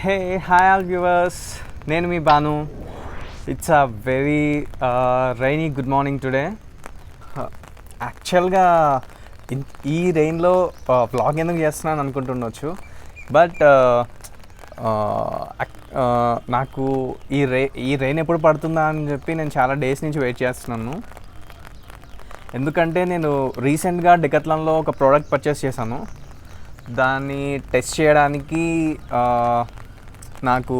Hey hi all viewers, నేను మీ Banu. It's a very rainy good morning today. యాక్చువల్గా ఈ రెయిన్లో వ్లాగ్ ఎందుకు చేస్తున్నాను అనుకుంటుండొచ్చు, బట్ నాకు ఈ రెయిన్ ఎప్పుడు పడుతుందా అని చెప్పి నేను చాలా డేస్ నుంచి వెయిట్ చేస్తున్నాను. ఎందుకంటే నేను రీసెంట్గా డెకాథ్లాన్లో ఒక ప్రోడక్ట్ పర్చేస్ చేశాను. దాన్ని టెస్ట్ చేయడానికి నాకు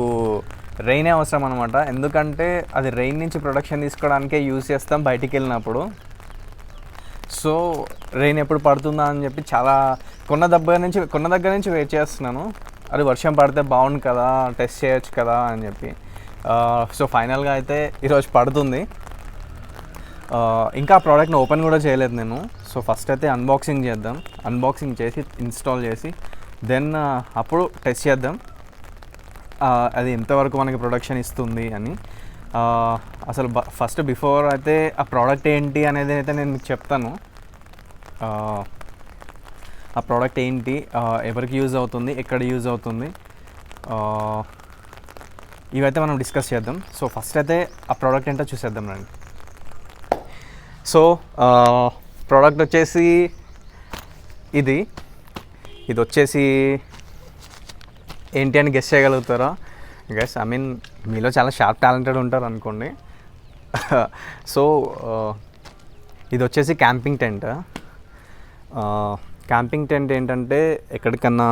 రెయినే అవసరం అనమాట. ఎందుకంటే అది రెయిన్ నుంచి ప్రొడక్షన్ తీసుకోవడానికే యూజ్ చేస్తాం బయటికి వెళ్ళినప్పుడు. సో రెయిన్ ఎప్పుడు పడుతుందా అని చెప్పి చాలా కొన్న దగ్గర నుంచి వెయిట్ చేస్తున్నాను. అది వర్షం పడితే బాగుండు కదా, టెస్ట్ చేయొచ్చు కదా అని చెప్పి. సో ఫైనల్గా అయితే ఈరోజు పడుతుంది. ఇంకా ఆ ప్రోడక్ట్ని ఓపెన్ కూడా చేయలేదు నేను. సో ఫస్ట్ అయితే అన్బాక్సింగ్ చేసి ఇన్స్టాల్ చేసి దెన్ అప్పుడు టెస్ట్ చేద్దాం అది ఎంతవరకు మనకి ప్రొడక్షన్ ఇస్తుంది అని. అసలు ఫస్ట్ బిఫోర్ అయితే ఆ ప్రోడక్ట్ ఏంటి అనేది అయితే నేను మీకు చెప్తాను. ఆ ప్రోడక్ట్ ఏంటి, ఎవరికి యూజ్ అవుతుంది, ఎక్కడ యూజ్ అవుతుంది, ఇవైతే మనం డిస్కస్ చేద్దాం. సో ఫస్ట్ అయితే ఆ ప్రోడక్ట్ ఏంటో చూసేద్దాం రండి. సో ప్రోడక్ట్ వచ్చేసి ఇది వచ్చేసి ఏంటి అని గెస్ చేయగలుగుతారా? గెస్ ఐ మీన్ మీలో చాలా షార్ప్ టాలెంటెడ్ ఉంటారు అనుకోండి. సో ఇది వచ్చేసి క్యాంపింగ్ టెంట్ ఏంటంటే ఎక్కడికన్నా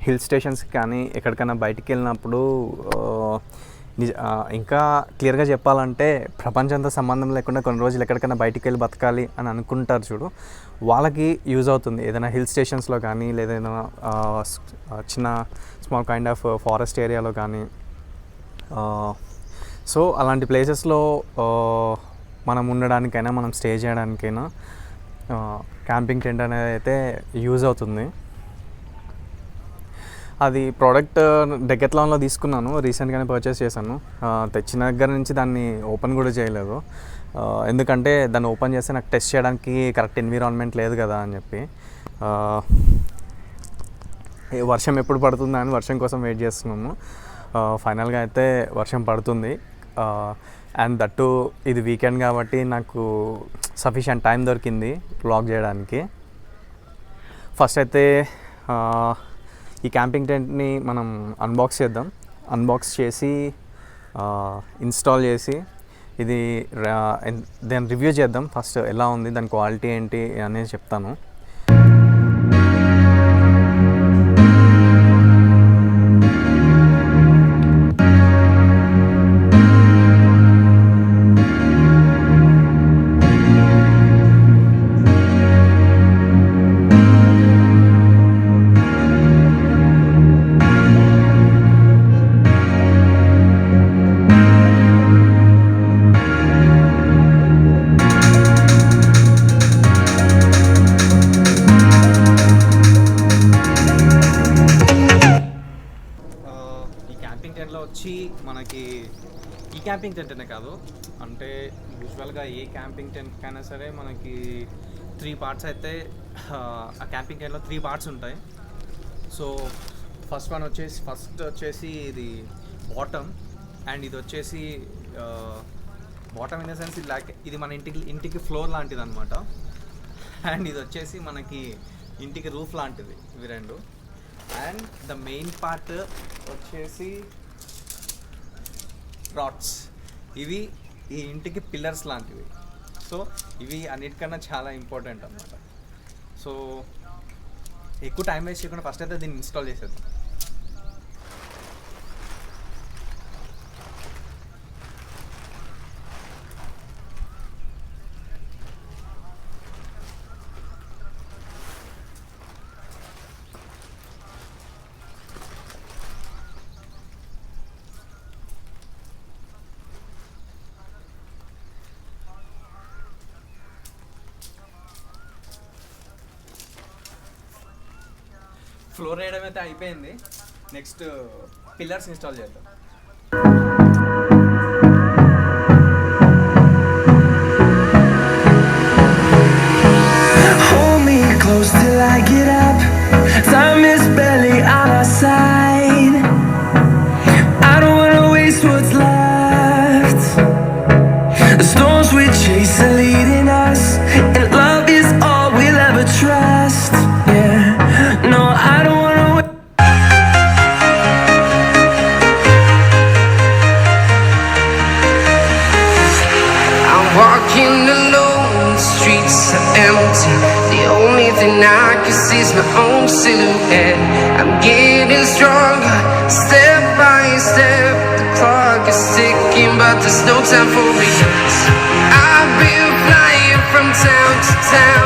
హిల్ స్టేషన్స్కి కానీ ఎక్కడికన్నా బయటికి వెళ్ళినప్పుడు, ఇంకా క్లియర్గా చెప్పాలంటే ప్రపంచంతో సంబంధం లేకుండా కొన్ని రోజులు ఎక్కడికైనా బయటికి వెళ్ళి బతకాలి అని అనుకుంటారు చూడు, వాళ్ళకి యూజ్ అవుతుంది. ఏదైనా హిల్ స్టేషన్స్లో కానీ లేదా ఏదైనా చిన్న స్మాల్ కైండ్ ఆఫ్ ఫారెస్ట్ ఏరియాలో కానీ. సో అలాంటి ప్లేసెస్లో మనం ఉండడానికైనా మనం స్టే చేయడానికైనా క్యాంపింగ్ టెంట్ అనేది అయితే యూజ్ అవుతుంది. అది ప్రోడక్ట్ డెకాథ్లాన్లో తీసుకున్నాను, రీసెంట్గానే పర్చేస్ చేశాను. తెచ్చిన దగ్గర నుంచి దాన్ని ఓపెన్ కూడా చేయలేదు. ఎందుకంటే దాన్ని ఓపెన్ చేస్తే నాకు టెస్ట్ చేయడానికి కరెక్ట్ ఎన్విరాన్మెంట్ లేదు కదా అని చెప్పి. వర్షం ఎప్పుడు పడుతుందా అని వర్షం కోసం వెయిట్ చేస్తున్నాము. ఫైనల్గా అయితే వర్షం పడుతుంది. అండ్ దట్టు ఇది వీకెండ్ కాబట్టి నాకు సఫిషియంట్ టైం దొరికింది వ్లాగ్ చేయడానికి. ఫస్ట్ అయితే ఈ క్యాంపింగ్ టెంట్ని మనం అన్బాక్స్ చేసి ఇన్స్టాల్ చేసి ఇది దాని రివ్యూ చేద్దాం. ఫస్ట్ ఎలా ఉంది, దాని క్వాలిటీ ఏంటి అనేది చెప్తాను. మనకి ఈ క్యాంపింగ్ టెంట్ అనే కాదు, అంటే యూజువల్గా ఏ క్యాంపింగ్ టెంట్కైనా సరే మనకి 3 పార్ట్స్ అయితే, ఆ క్యాంపింగ్ టెంట్లో 3 పార్ట్స్ ఉంటాయి. సో ఫస్ట్ వచ్చేసి ఇది బాటమ్, అండ్ ఇది వచ్చేసి బాటమ్ ఇన్ ద సెన్స్ ఇది మన ఇంటికి ఫ్లోర్ లాంటిది అనమాట. అండ్ ఇది వచ్చేసి మనకి ఇంటికి రూఫ్ లాంటిది, ఇవి రెండు. అండ్ ద మెయిన్ పార్ట్ వచ్చేసి రాడ్స్, ఇవి ఈ ఇంటికి పిల్లర్స్ లాంటివి. సో ఇవి అన్నిటికన్నా చాలా ఇంపార్టెంట్ అన్నమాట. సో ఎక్కువ టైం వేస్ట్ చేయకుండా ఫస్ట్ అయితే దీన్ని ఇన్స్టాల్ చేసేద్దాం. ఫ్లోర్ వేయడం అయితే అయిపోయింది. నెక్స్ట్ పిల్లర్స్ ఇన్స్టాల్ చేద్దాం. Hold me close till I get up. Time is barely on our side. chase my own silhouette. I'm getting stronger, step by step. The clock is ticking, but there's no time for regrets. I've been flying from town to town.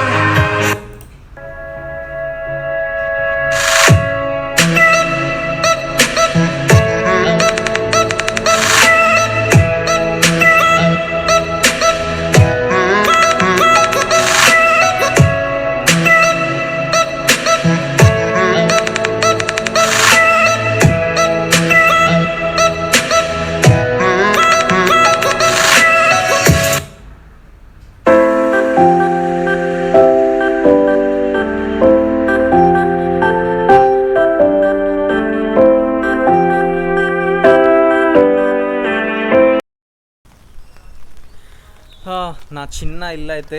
నా చిన్న ఇల్లు అయితే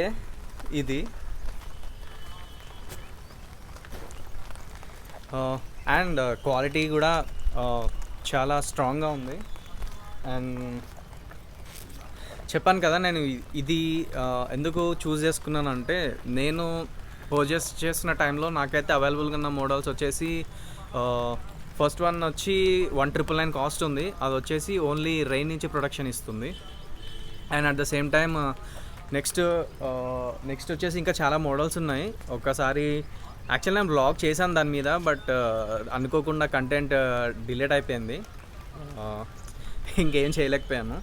ఇది. And quality కూడా చాలా స్ట్రాంగ్గా ఉంది. And చెప్పాను కదా, నేను ఇది ఎందుకు చూస్ చేసుకున్నానంటే, నేను పర్చేస్ చేసిన టైంలో నాకైతే అవైలబుల్గా ఉన్న మోడల్స్ వచ్చేసి ఫస్ట్ వన్ వచ్చి 1,999 కాస్ట్ ఉంది. అది వచ్చేసి ఓన్లీ రెయిన్ నుంచి ప్రొడక్షన్ ఇస్తుంది. And at the same time next వచ్చేసి ఇంకా చాలా మోడల్స్ ఉన్నాయి. ఒకసారి యాక్చువల్లీ నేను బ్లాగ్ చేశాను దాని మీద, బట్ అనుకోకుండా కంటెంట్ డిలీట్ అయిపోయింది. ఇంకేం చేయలేకపోయాను.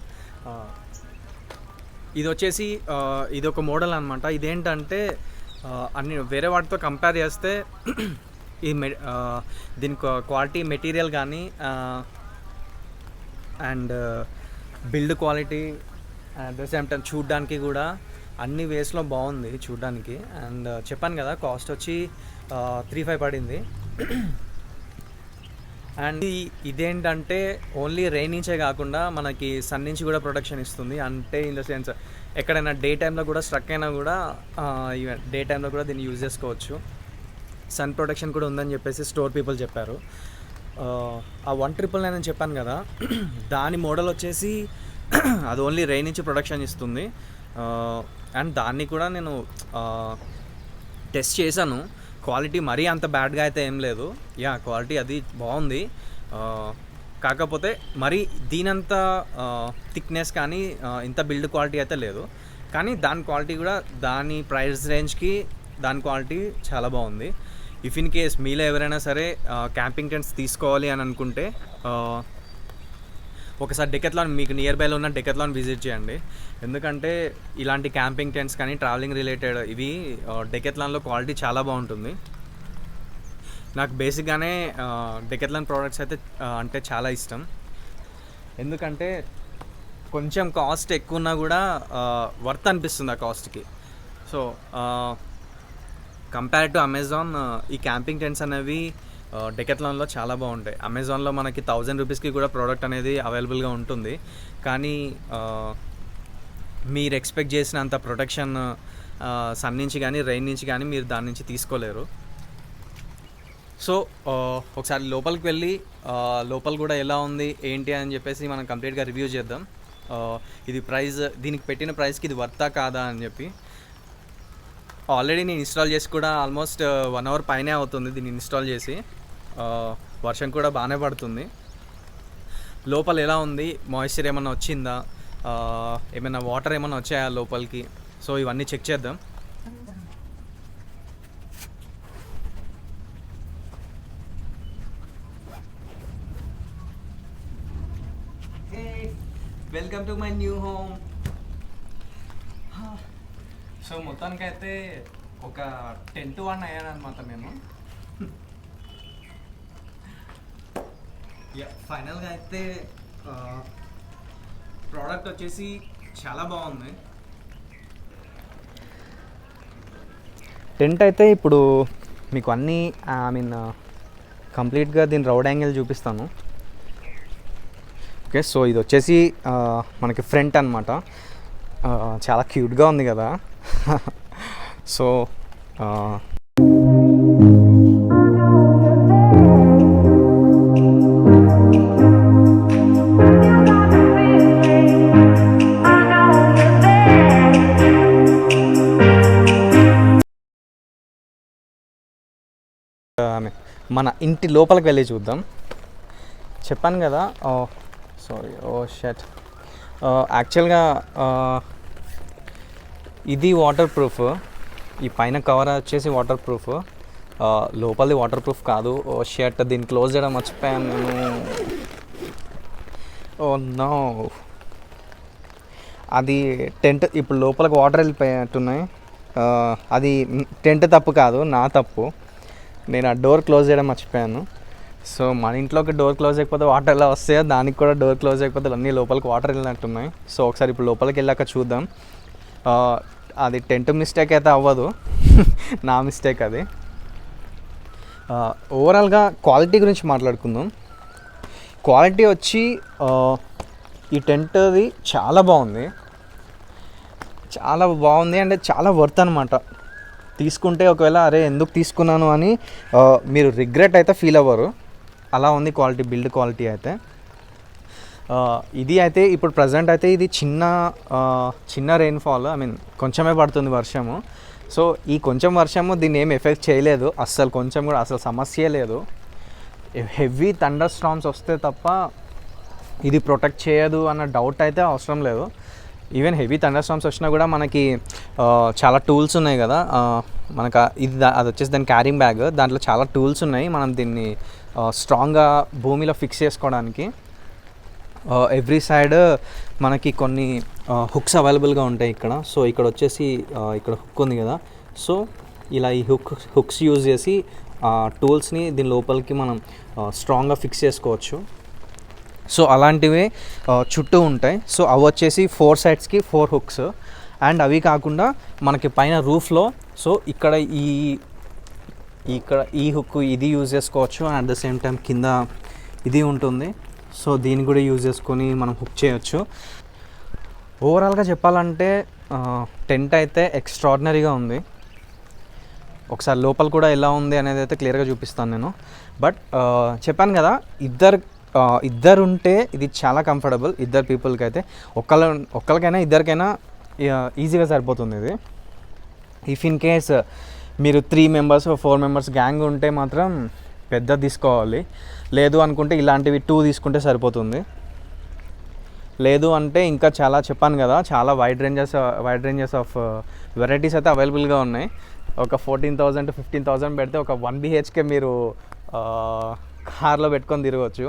ఇది వచ్చేసి ఇది ఒక మోడల్ అనమాట. ఇదేంటంటే అన్ని వేరే వాటితో కంపేర్ చేస్తే ఈ దీని క్వాలిటీ మెటీరియల్ కానీ and build quality at the same time చూడ్డానికి కూడా అన్ని వేస్లో బాగుంది చూడ్డానికి. అండ్ చెప్పాను కదా, కాస్ట్ వచ్చి 3,500 పడింది. అండ్ ఇదేంటంటే ఓన్లీ రెయిన్ నుంచే కాకుండా మనకి సన్ నుంచి కూడా ప్రొటెక్షన్ ఇస్తుంది. అంటే ఇన్ ద సెన్స్ ఎక్కడైనా డే టైంలో కూడా స్ట్రక్ అయినా కూడా డే టైంలో కూడా దీన్ని యూజ్ చేసుకోవచ్చు. సన్ ప్రొటెక్షన్ కూడా ఉందని చెప్పేసి స్టోర్ పీపుల్ చెప్పారు. ఆ 1,999 అని చెప్పాను కదా, దాని మోడల్ వచ్చేసి అది ఓన్లీ రెయిన్ నుంచి ప్రొడక్షన్ ఇస్తుంది. అండ్ దాన్ని కూడా నేను టెస్ట్ చేశాను. క్వాలిటీ మరీ అంత బ్యాడ్గా అయితే ఏం లేదు. క్వాలిటీ అది బాగుంది. కాకపోతే మరి దీనంత థిక్నెస్ కానీ ఇంత బిల్డ్ క్వాలిటీ అయితే లేదు. కానీ దాని క్వాలిటీ కూడా దాని ప్రైస్ రేంజ్కి దాని క్వాలిటీ చాలా బాగుంది. ఇఫ్ ఇన్ కేస్ మీలో ఎవరైనా సరే క్యాంపింగ్ టెంట్స్ తీసుకోవాలి అని అనుకుంటే ఒకసారి డెకత్లాన్, మీకు నియర్ బైలో ఉన్న డెకత్లాన్ విజిట్ చేయండి. ఎందుకంటే ఇలాంటి క్యాంపింగ్ టెంట్స్ కానీ ట్రావెలింగ్ రిలేటెడ్ ఇవి డెకత్లాన్లో క్వాలిటీ చాలా బాగుంటుంది. నాకు బేసిక్గానే డెకత్లాన్ ప్రోడక్ట్స్ అయితే అంటే చాలా ఇష్టం. ఎందుకంటే కొంచెం కాస్ట్ ఎక్కువ ఉన్నా కూడా వర్త్ అనిపిస్తుంది ఆ కాస్ట్కి. సో కంపేర్ టు అమెజాన్ ఈ క్యాంపింగ్ టెంట్స్ అనేవి డెకత్లాన్లో చాలా బాగుంటాయి. అమెజాన్లో మనకి 1,000 రూపీస్కి కూడా ప్రోడక్ట్ అనేది అవైలబుల్గా ఉంటుంది. కానీ మీరు ఎక్స్పెక్ట్ చేసినంత ప్రొటెక్షన్ సన్ నుంచి కానీ రెయిన్ నుంచి కానీ మీరు దాని నుంచి తీసుకోలేరు. సో ఒకసారి లోపలికి వెళ్ళి లోపల కూడా ఎలా ఉంది ఏంటి అని చెప్పేసి మనం కంప్లీట్గా రివ్యూ చేద్దాం. ఇది ప్రైస్, దీనికి పెట్టిన ప్రైస్కి ఇది వర్తా కాదా అని చెప్పి. ఆల్రెడీ నేను ఇన్స్టాల్ చేసి కూడా ఆల్మోస్ట్ 1 అవర్ పైనే అవుతుంది దీన్ని ఇన్స్టాల్ చేసి. వర్షం కూడా బాగానే పడుతుంది. లోపల ఎలా ఉంది, మాయిశ్చర్ ఏమన్నా వచ్చిందా, ఏమైనా వాటర్ ఏమన్నా వచ్చాయా లోపలికి, సో ఇవన్నీ చెక్ చేద్దాం. Welcome to my new home. So మొత్తానికైతే ఒక 10 to 1 అయ్యానమాట మేము. ఫైనల్గా అయితే ప్రోడక్ట్ వచ్చేసి చాలా బాగుంది. టెంట్ అయితే ఇప్పుడు మీకు అన్నీ కంప్లీట్గా దీని రౌడ్ యాంగిల్ చూపిస్తాను. ఓకే, సో ఇది వచ్చేసి మనకి ఫ్రంట్ అనమాట. చాలా క్యూట్గా ఉంది కదా. సో మన ఇంటి లోపలికి వెళ్ళి చూద్దాం. చెప్పాను కదా, సారీ, షట్, యాక్చువల్గా ఇది వాటర్ ప్రూఫ్. ఈ పైన కవర్ వచ్చేసి వాటర్ ప్రూఫ్, లోపలిది వాటర్ ప్రూఫ్ కాదు. షర్ట్ దీన్ని క్లోజ్ చేయడం మర్చిపోయాను నేను. ఓ నో, అది టెంట్. ఇప్పుడు లోపలికి వాటర్ వెళ్ళిపోయినట్టున్నాయి. అది టెంట్ తప్పు కాదు, నా తప్పు. నేను ఆ డోర్ క్లోజ్ చేయడం మర్చిపోయాను. సో మన ఇంట్లోకి డోర్ క్లోజ్ అయిపోతే వాటర్ ఎలా వస్తాయో దానికి కూడా డోర్ క్లోజ్ అయిపోతే అన్నీ లోపలికి వాటర్ వెళ్ళినట్టున్నాయి. సో ఒకసారి ఇప్పుడు లోపలికి వెళ్ళాక చూద్దాం. అది టెంట్ మిస్టేక్ అయితే అవ్వదు, నా మిస్టేక్ అది. ఓవరాల్గా క్వాలిటీ గురించి మాట్లాడుకుందాం. క్వాలిటీ వచ్చి ఈ టెంట్ది చాలా బాగుంది, చాలా బాగుంది. అంటే చాలా వర్త్ అనమాట. తీసుకుంటే ఒకవేళ అరే ఎందుకు తీసుకున్నాను అని మీరు రిగ్రెట్ అయితే ఫీల్ అవ్వరు. అలా ఉంది క్వాలిటీ, బిల్డ్ క్వాలిటీ అయితే. ఇది అయితే ఇప్పుడు ప్రజెంట్ అయితే ఇది చిన్న రెయిన్ఫాల్, ఐ మీన్ కొంచెమే పడుతుంది వర్షము. సో ఈ కొంచెం వర్షము దీన్ని ఏం ఎఫెక్ట్ చేయలేదు అస్సలు, కొంచెం కూడా అసలు సమస్య లేదు. హెవీ థండర్ స్టార్మ్స్ వస్తే తప్ప ఇది ప్రొటెక్ట్ చేయదు అన్న డౌట్ అయితే అవసరం లేదు. ఈవెన్ హెవీ థండర్ స్టార్మ్స్ వచ్చినా కూడా మనకి చాలా టూల్స్ ఉన్నాయి కదా. మనకు అది వచ్చేసి దాని క్యారింగ్ బ్యాగ్, దాంట్లో చాలా టూల్స్ ఉన్నాయి మనం దీన్ని స్ట్రాంగ్గా భూమిలో ఫిక్స్ చేసుకోవడానికి. ఎవ్రీ సైడ్ మనకి కొన్ని హుక్స్ అవైలబుల్గా ఉంటాయి ఇక్కడ. సో ఇక్కడ వచ్చేసి ఇక్కడ హుక్ ఉంది కదా, సో ఇలా ఈ హుక్స్ యూజ్ చేసి టూల్స్ని దీని లోపలికి మనం స్ట్రాంగ్గా ఫిక్స్ చేసుకోవచ్చు. సో అలాంటివే చుట్టూ ఉంటాయి. సో అవి వచ్చేసి 4 సైడ్స్కి 4 హుక్స్. అండ్ అవి కాకుండా మనకి పైన రూఫ్లో సో ఇక్కడ ఈ హుక్ ఇది యూజ్ చేసుకోవచ్చు. And at the same time కింద ఇది ఉంటుంది. సో దీన్ని కూడా యూజ్ చేసుకొని మనం హుక్ చేయొచ్చు. ఓవరాల్గా చెప్పాలంటే టెంట్ అయితే ఎక్స్ట్రాడినరీగా ఉంది. ఒకసారి లోపల కూడా ఎలా ఉంది అనేది అయితే క్లియర్గా చూపిస్తాను నేను. బట్ చెప్పాను కదా, ఇద్దరు ఉంటే ఇది చాలా కంఫర్టబుల్. ఇద్దరు పీపుల్కి అయితే ఒక్కరికైనా ఇద్దరికైనా ఈజీగా సరిపోతుంది ఇది. ఇఫ్ ఇన్ కేస్ మీరు 3 మెంబర్స్ 4 మెంబర్స్ గ్యాంగ్ ఉంటే మాత్రం పెద్ద తీసుకోవాలి. లేదు అనుకుంటే ఇలాంటివి 2 తీసుకుంటే సరిపోతుంది. లేదు అంటే ఇంకా చాలా చెప్పాను కదా, చాలా వైడ్ రేంజెస్ ఆఫ్ వెరైటీస్ అయితే అవైలబుల్గా ఉన్నాయి. ఒక 14,000 to 15,000 పెడితే ఒక 1 BHK మీరు కార్లో పెట్టుకొని తిరగవచ్చు.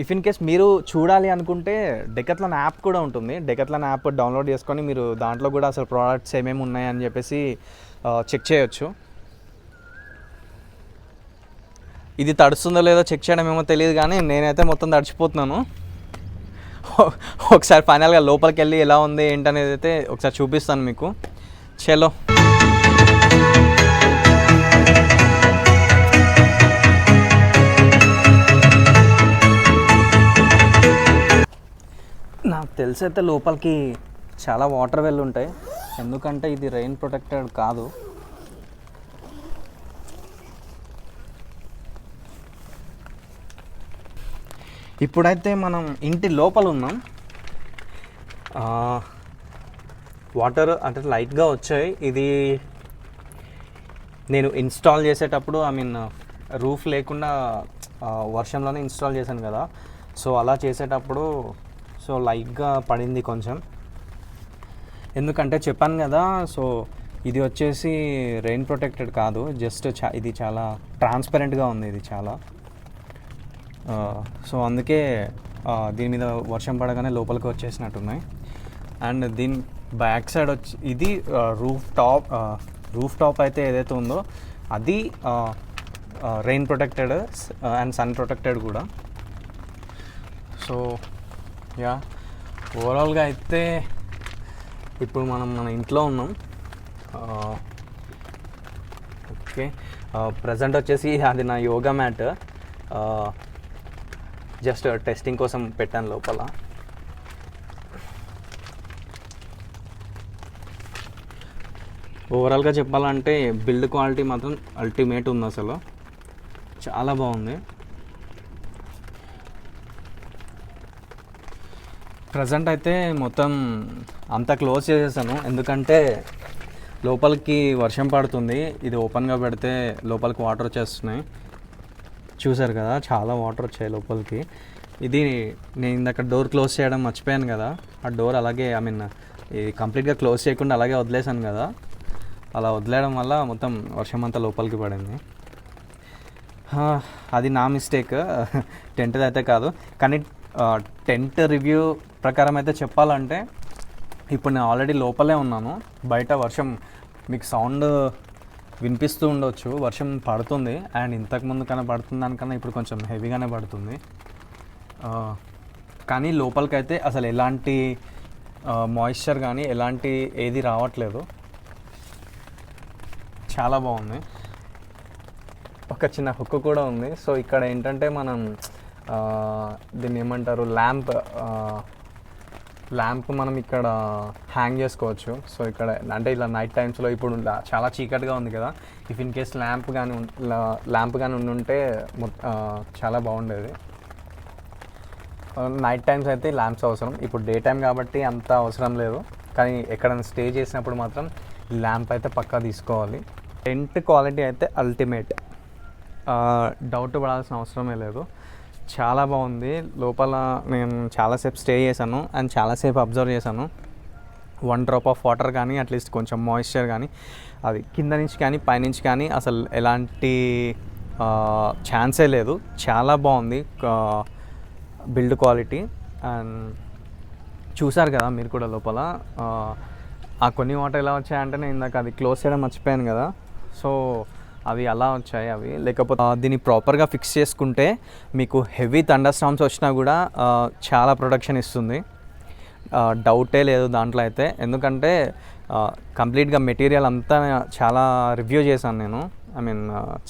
ఇఫ్ ఇన్ కేస్ మీరు చూడాలి అనుకుంటే డెకత్లాన్ యాప్ కూడా ఉంటుంది. డెకత్లాన్ యాప్ డౌన్లోడ్ చేసుకొని మీరు దాంట్లో కూడా అసలు ప్రోడక్ట్స్ ఏమేమి ఉన్నాయని చెప్పేసి చెక్ చేయొచ్చు. ఇది తడుస్తుందో లేదో చెక్ చేయడం ఏమో తెలియదు, కానీ నేనైతే మొత్తం తడిచిపోతున్నాను. ఒకసారి ఫైనల్గా లోపలికి వెళ్ళి ఎలా ఉంది ఏంటనేది అయితే ఒకసారి చూపిస్తాను మీకు. చలో. నాకు తెలిసి అయితే లోపలికి చాలా వాటర్ వెల్ ఉంటాయి, ఎందుకంటే ఇది రెయిన్ ప్రొటెక్టెడ్ కాదు. ఇప్పుడైతే మనం ఇంటి లోపల ఉన్నాం. వాటర్ అంటే లైట్గా వచ్చాయి. ఇది నేను ఇన్స్టాల్ చేసేటప్పుడు ఐ మీన్ రూఫ్ లేకుండా వర్షంలోనే ఇన్స్టాల్ చేశాను కదా. సో అలా చేసేటప్పుడు సో లైట్గా పడింది కొంచెం. ఎందుకంటే చెప్పాను కదా, సో ఇది వచ్చేసి రెయిన్ ప్రొటెక్టెడ్ కాదు, జస్ట్ ఇది చాలా ట్రాన్స్పరెంట్గా ఉంది ఇది చాలా. సో అందుకే దీని మీద వర్షం పడగానే లోపలికి వచ్చేసినట్టున్నాయి. అండ్ దీని బ్యాక్ సైడ్ వచ్చి ఇది రూఫ్ టాప్ అయితే ఏదైతే ఉందో అది rain protected and sun protected కూడా. సో యా, ఓవరాల్గా అయితే ఇప్పుడు మనం మన ఇంట్లో ఉన్నాం. ఓకే, ప్రజెంట్ వచ్చేసి అది నా యోగా మ్యాట్, జస్ట్ టెస్టింగ్ కోసం పెట్టాను లోపల. ఓవరాల్గా చెప్పాలంటే బిల్డ్ క్వాలిటీ మాత్రం అల్టిమేట్ ఉంది, అసలు చాలా బాగుంది. ప్రజెంట్ అయితే మొత్తం అంతా క్లోజ్ చేసేసాను, ఎందుకంటే లోపలికి వర్షం పడుతుంది. ఇది ఓపెన్గా పెడితే లోపలికి వాటర్ వచ్చేస్తున్నాయి. చూసారు కదా చాలా వాటర్ వచ్చాయి లోపలికి. ఇది నేను ఇందాక డోర్ క్లోజ్ చేయడం మర్చిపోయాను కదా, ఆ డోర్ అలాగే ఇది కంప్లీట్గా క్లోజ్ చేయకుండా అలాగే వదిలేసాను కదా, అలా వదిలేయడం వల్ల మొత్తం వర్షం అంతా లోపలికి పడింది. అది నా మిస్టేక్, టెంట్ అయితే కాదు. కానీ టెంట్ రివ్యూ ప్రకారం అయితే చెప్పాలంటే ఇప్పుడు నేను ఆల్రెడీ లోపలే ఉన్నాను. బయట వర్షం మీకు సౌండ్ వినిపిస్తూ ఉండొచ్చు, వర్షం పడుతుంది. అండ్ ఇంతకుముందు కన్నా పడుతుంది దానికన్నా ఇప్పుడు కొంచెం హెవీగానే పడుతుంది. కానీ లోపలికైతే అసలు ఎలాంటి మాయిశ్చర్ కానీ ఎలాంటి ఏది రావట్లేదు, చాలా బాగుంది. ఒక చిన్న హుక్ కూడా ఉంది. సో ఇక్కడ ఏంటంటే మనం దీన్ని ఏమంటారు, ల్యాంప్ మనం ఇక్కడ హ్యాంగ్ చేసుకోవచ్చు. సో ఇక్కడ అంటే ఇలా నైట్ టైమ్స్లో ఇప్పుడు చాలా చీకటిగా ఉంది కదా, ఇఫ్ ఇన్ కేస్ ల్యాంప్ కానీ ఉండుంటే చాలా బాగుండేది. నైట్ టైమ్స్ అయితే ల్యాంప్స్ అవసరం, ఇప్పుడు డే టైం కాబట్టి అంత అవసరం లేదు. కానీ ఎక్కడైనా స్టే చేసినప్పుడు మాత్రం ల్యాంప్ అయితే పక్కా తీసుకోవాలి. టెంట్ క్వాలిటీ అయితే అల్టిమేట్, డౌట్ పడాల్సిన అవసరమే లేదు. చాలా బాగుంది. లోపల నేను చాలాసేపు స్టే చేశాను అండ్ చాలాసేపు అబ్జర్వ్ చేశాను. 1 డ్రాప్ ఆఫ్ వాటర్ కానీ అట్లీస్ట్ కొంచెం మాయిశ్చర్ కానీ అది కింద నుంచి కానీ పైనుంచి కానీ అసలు ఎలాంటి ఛాన్సే లేదు. చాలా బాగుంది బిల్డ్ క్వాలిటీ. అండ్ చూసారు కదా మీరు కూడా లోపల ఆ కొన్ని వాటర్ ఎలా వచ్చాయంటే నేను ఇందాక అది క్లోజ్ చేయడం మర్చిపోయాను కదా, సో అవి అలా వచ్చాయి. అవి లేకపోతే దీన్ని ప్రాపర్గా ఫిక్స్ చేసుకుంటే మీకు హెవీ థండర్ స్టార్మ్స్ వచ్చినా కూడా చాలా ప్రొటెక్షన్ ఇస్తుంది, డౌటే లేదు దాంట్లో అయితే. ఎందుకంటే కంప్లీట్గా మెటీరియల్ అంతా చాలా రివ్యూ చేశాను నేను,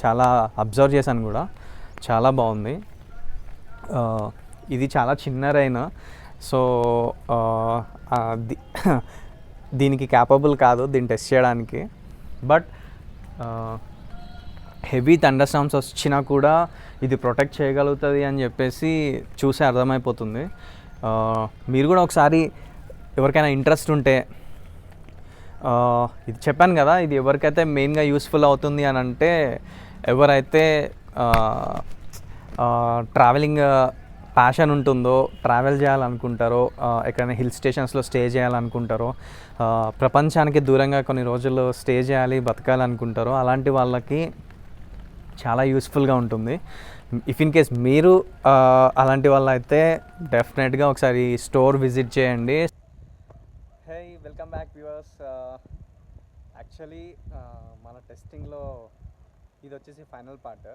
చాలా అబ్జర్వ్ చేశాను కూడా, చాలా బాగుంది. ఇది చాలా చిన్న రైన్, సో దీనికి క్యాపబుల్ కాదు దీన్ని టెస్ట్ చేయడానికి. బట్ హెవీ థండర్ స్టార్మ్స్ వచ్చినా కూడా ఇది ప్రొటెక్ట్ చేయగలుగుతుంది అని చెప్పేసి చూసి అర్థమైపోతుంది. మీరు కూడా ఒకసారి ఎవరికైనా ఇంట్రెస్ట్ ఉంటే, ఇది చెప్పాను కదా, ఇది ఎవరికైతే మెయిన్గా యూస్ఫుల్ అవుతుంది అని అంటే ఎవరైతే ట్రావెలింగ్ ప్యాషన్ ఉంటుందో, ట్రావెల్ చేయాలనుకుంటారో, ఎక్కడైనా హిల్ స్టేషన్స్లో స్టే చేయాలనుకుంటారో, ప్రపంచానికి దూరంగా కొన్ని రోజులు స్టే చేయాలి బతకాలనుకుంటారో అలాంటి వాళ్ళకి చాలా యూస్ఫుల్గా ఉంటుంది. ఇఫ్ ఇన్ కేస్ మీరు అలాంటి వాళ్ళు అయితే డెఫినెట్గా ఒకసారి స్టోర్ విజిట్ చేయండి. హే, వెల్కమ్ బ్యాక్ వ్యూవర్స్. యాక్చువల్లీ మన టెస్టింగ్లో ఇది వచ్చేసి ఫైనల్ పార్ట్.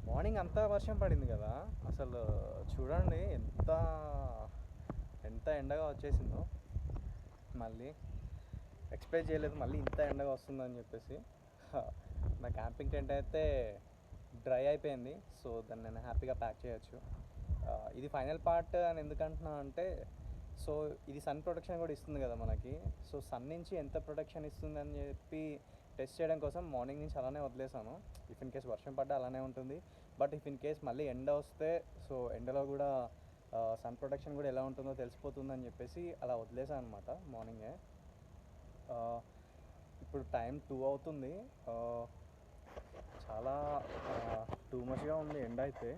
మార్నింగ్ అంతా వర్షం పడింది కదా, అసలు చూడండి ఎంత ఎండగా వచ్చేసిందో. మళ్ళీ ఎక్స్పెక్ట్ చేయలేదు మళ్ళీ ఇంత ఎండగా వస్తుందని చెప్పేసి. నా క్యాంపింగ్ టెంట్ అయితే డ్రై అయిపోయింది, సో దాన్ని నేను హ్యాపీగా ప్యాక్ చేయొచ్చు. ఇది ఫైనల్ పార్ట్ అని ఎందుకంటున్నా అంటే, సో ఇది సన్ ప్రొటెక్షన్ కూడా ఇస్తుంది కదా మనకి. సో సన్ నుంచి ఎంత ప్రొటెక్షన్ ఇస్తుంది అని చెప్పి టెస్ట్ చేయడం కోసం మార్నింగ్ నుంచి అలానే వదిలేసాను. ఇఫ్ ఇన్ కేస్ వర్షం పడ్డా అలానే ఉంటుంది. బట్ ఇఫ్ ఇన్ కేస్ మళ్ళీ ఎండ వస్తే, సో ఎండలో కూడా సన్ ప్రొటెక్షన్ కూడా ఎలా ఉంటుందో తెలిసిపోతుందని చెప్పేసి అలా వదిలేసాను అనమాట మార్నింగే. ఇప్పుడు టైం 2 అవుతుంది. చాలా టూ మచ్గా ఉంది ఎండ అయితే.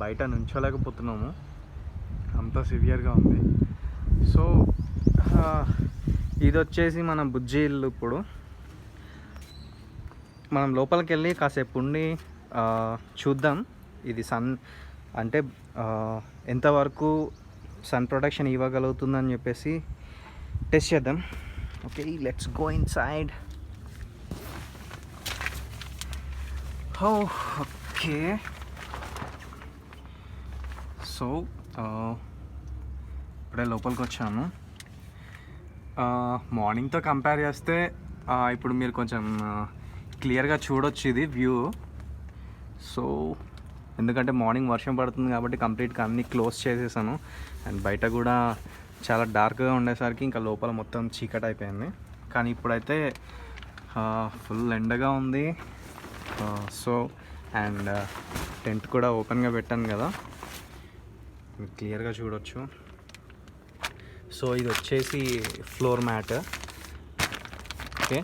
బయట నుంచోలేకపోతున్నాము, అంత సివియర్గా ఉంది. సో ఇది వచ్చేసి మన బుజ్జి ఇల్లు. ఇప్పుడు మనం లోపలికి వెళ్ళి కాసేపు ఉండి చూద్దాం ఇది సన్ అంటే ఎంతవరకు సన్ ప్రొటెక్షన్ ఇవ్వగలుగుతుందని చెప్పేసి టెస్ట్ చేద్దాం. Okay, let's go inside. Okay, so ఇప్పుడే లోపలికి వచ్చాను. మార్నింగ్తో కంపేర్ చేస్తే ఇప్పుడు మీరు కొంచెం క్లియర్గా చూడొచ్చు ఇది వ్యూ. సో ఎందుకంటే మార్నింగ్ వర్షం పడుతుంది కాబట్టి కంప్లీట్గా అన్నీ క్లోజ్ చేసేసాను. అండ్ బయట కూడా చాలా డార్క్గా ఉండేసరికి ఇంకా లోపల మొత్తం చీకటి అయిపోయింది. కానీ ఇప్పుడైతే ఫుల్ ఎండగా ఉంది. సో అండ్ టెంట్ కూడా ఓపెన్గా పెట్టాను కదా, క్లియర్గా చూడొచ్చు. సో ఇది వచ్చేసి ఫ్లోర్ మ్యాట్. ఓకే,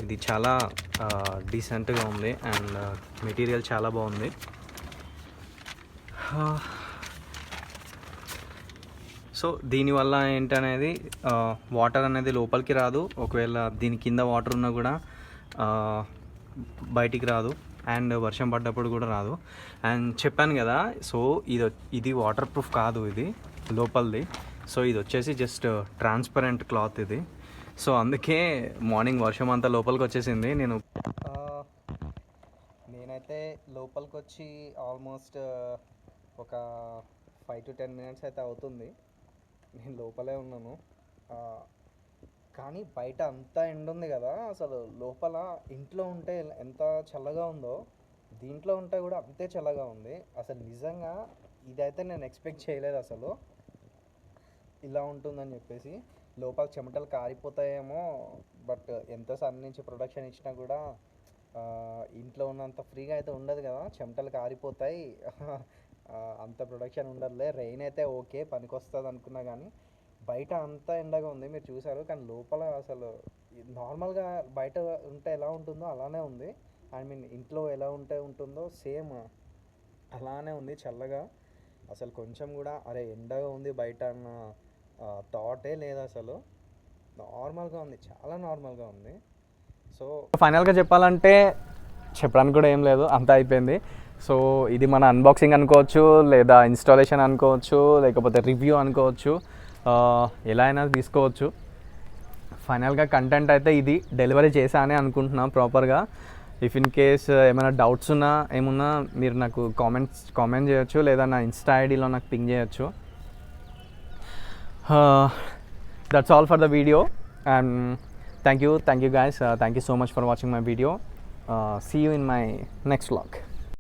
ఇది చాలా డీసెంట్గా ఉంది అండ్ మెటీరియల్ చాలా బాగుంది. సో దీనివల్ల ఏంటనేది వాటర్ అనేది లోపలికి రాదు, ఒకవేళ దీని కింద వాటర్ ఉన్నా కూడా బయటికి రాదు, అండ్ వర్షం పడ్డప్పుడు కూడా రాదు. అండ్ చెప్పాను కదా, సో ఇది వాటర్ ప్రూఫ్ కాదు, ఇది లోపలిది. సో ఇది వచ్చేసి జస్ట్ ట్రాన్స్పరెంట్ క్లాత్ ఇది. సో అందుకే మార్నింగ్ వర్షం అంతా లోపలికి వచ్చేసింది. నేనైతే లోపలికి వచ్చి ఆల్మోస్ట్ ఒక 5 to 10 minutes అయితే అవుతుంది. నేను లోపలే ఉన్నాను. కానీ బయట అంతా ఎండ ఉంది కదా, అసలు లోపల ఇంట్లో ఉంటే ఎంత చల్లగా ఉందో దీంట్లో ఉంటే కూడా అంతే చల్లగా ఉంది. అసలు నిజంగా ఇదైతే నేను ఎక్స్పెక్ట్ చేయలేదు అసలు ఇలా ఉంటుందని చెప్పేసి. లోపల చెమటలు కారిపోతాయేమో, బట్ ఎంతో సన్ నుంచి ప్రొడక్షన్ ఇచ్చినా కూడా ఇంట్లో ఉన్నంత ఫ్రీగా అయితే ఉండదు కదా, చెమటలు కారిపోతాయి. అంత ప్రొడక్షన్ ఉండదులే, రెయిన్ అయితే ఓకే పనికొస్తుంది అనుకున్నా, కానీ బయట అంతా ఎండగా ఉంది మీరు చూసారు. కానీ లోపల అసలు నార్మల్గా బయట ఉంటే ఎలా ఉంటుందో అలానే ఉంది. ఇంట్లో ఎలా ఉంటుందో సేమ్ అలానే ఉంది చల్లగా. అసలు కొంచెం కూడా అరే ఎండగా ఉంది బయట అన్న థాటే లేదు అసలు. నార్మల్గా ఉంది, చాలా నార్మల్గా ఉంది. సో ఫైనల్గా చెప్పాలంటే చెప్పడానికి కూడా ఏం లేదు, అంతా అయిపోయింది. సో ఇది మన అన్బాక్సింగ్ అనుకోవచ్చు, లేదా ఇన్స్టాలేషన్ అనుకోవచ్చు, లేకపోతే రివ్యూ అనుకోవచ్చు, ఎలా అయినా తీసుకోవచ్చు. ఫైనల్గా కంటెంట్ అయితే ఇది డెలివరీ చేశానే అనుకుంటున్నాం ప్రాపర్గా. ఇఫ్ ఇన్ కేస్ ఏమైనా డౌట్స్ ఉన్నా ఏమున్నా మీరు నాకు కామెంట్ చేయొచ్చు, లేదా నా ఇన్స్టా ఐడిలో నాకు పింగ్ చేయొచ్చు. That's all for the video, and thank you guys, thank you so much for watching my video. See you in my next vlog.